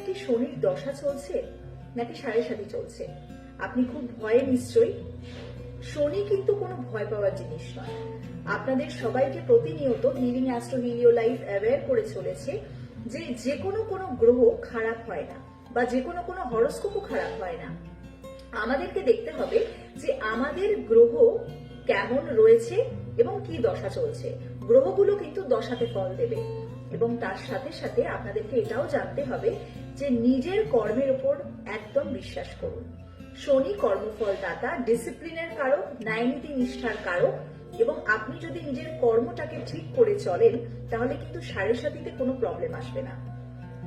কি শনির দশা চলছে নাকি সাড়ে সাথী চলছে? আপনি খুব ভয়ে নিশ্চয়ই। শনি কিন্তু কোনো ভয় পাওয়ার জিনিস নয়। আপনাদের সবাইকে প্রতিনিয়ত healing astro Helio life aware করে চলেছে যে যে কোনো গ্রহ খারাপ হয় না, বা যে কোনো হরোস্কোপও খারাপ হয় না। আমাদেরকে দেখতে হবে যে আমাদের গ্রহ কেমন রয়েছে এবং কি দশা চলছে। গ্রহগুলো কিন্তু দশাতে ফল দেবে, এবং তার সাথে সাথে আপনাদেরকে এটাও জানতে হবে যে নিজের কর্মের উপর একদম বিশ্বাস করুন। শনি কর্মফল দাতা, ডিসিপ্লিনের কারক, ন্যায়নীতি নিষ্ঠার কারক, এবং আপনি যদি নিজের কর্মটাকে ঠিক করে চলেন তাহলে কিন্তু সাড়ে সাথীতে কোনো প্রবলেম আসবে না।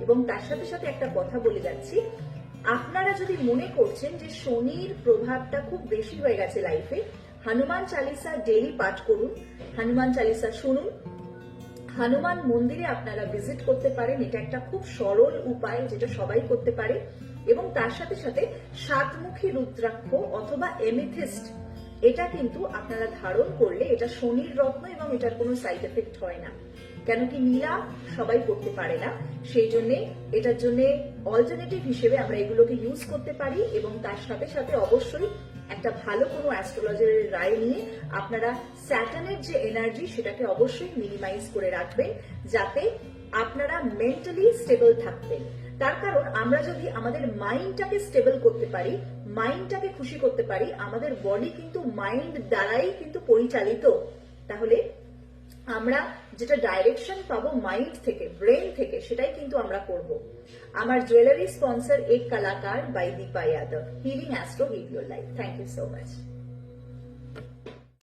এবং তার সাথে সাথে একটা কথা বলে যাচ্ছি, আপনারা যদি মনে করছেন যে শনির প্রভাবটা খুব বেশি হয়ে গেছে লাইফে, হনুমান চালিসা ডেইলি পাঠ করুন, হনুমান চালিসা শুনুন, হনুমান মন্দিরে আপনারা ভিজিট করতে পারেন। এটা একটা খুব সরল উপায় যেটা সবাই করতে পারে। এবং তার সাথে সাথে সাতমুখী রুদ্রাক্ষ অথবা এমিথিস্ট, এটা কিন্তু আপনারা ধারণ করলে এটা শনির রত্ন এবং এটার কোনো সাইড এফেক্ট হয় না। কেন কি নীলা সবাই করতে পারে না, সেই জন্য এটার জন্য অল্টারনেটিভ হিসেবে আমরা এগুলোকে ইউজ করতে পারি। এবং তার সাথে সাথে অবশ্যই একটা ভালো কোনো অ্যাস্ট্রোলজারের রায় নিয়ে আপনারা স্যাটার্নের যে এনার্জি সেটাকে অবশ্যই মিনিমাইজ করে রাখবেন, যাতে আপনারা মেন্টালি স্টেবল থাকবেন। তার কারণ আমরা যদি আমাদের মাইন্ডটাকে স্টেবল করতে পারি, মাইন্ডটাকে খুশি করতে পারি, আমাদের বডি কিন্তু মাইন্ড দ্বারাই কিন্তু পরিচালিত, তাহলে আমরা যেটা ডাইরেকশন পাবো মাইন্ড থেকে, ব্রেন থেকে, সেটাই কিন্তু আমরা করব। আমার jewellery sponsor Ek Kalakar by Deepa Yadav, healing astro heal your life. Thank you so much.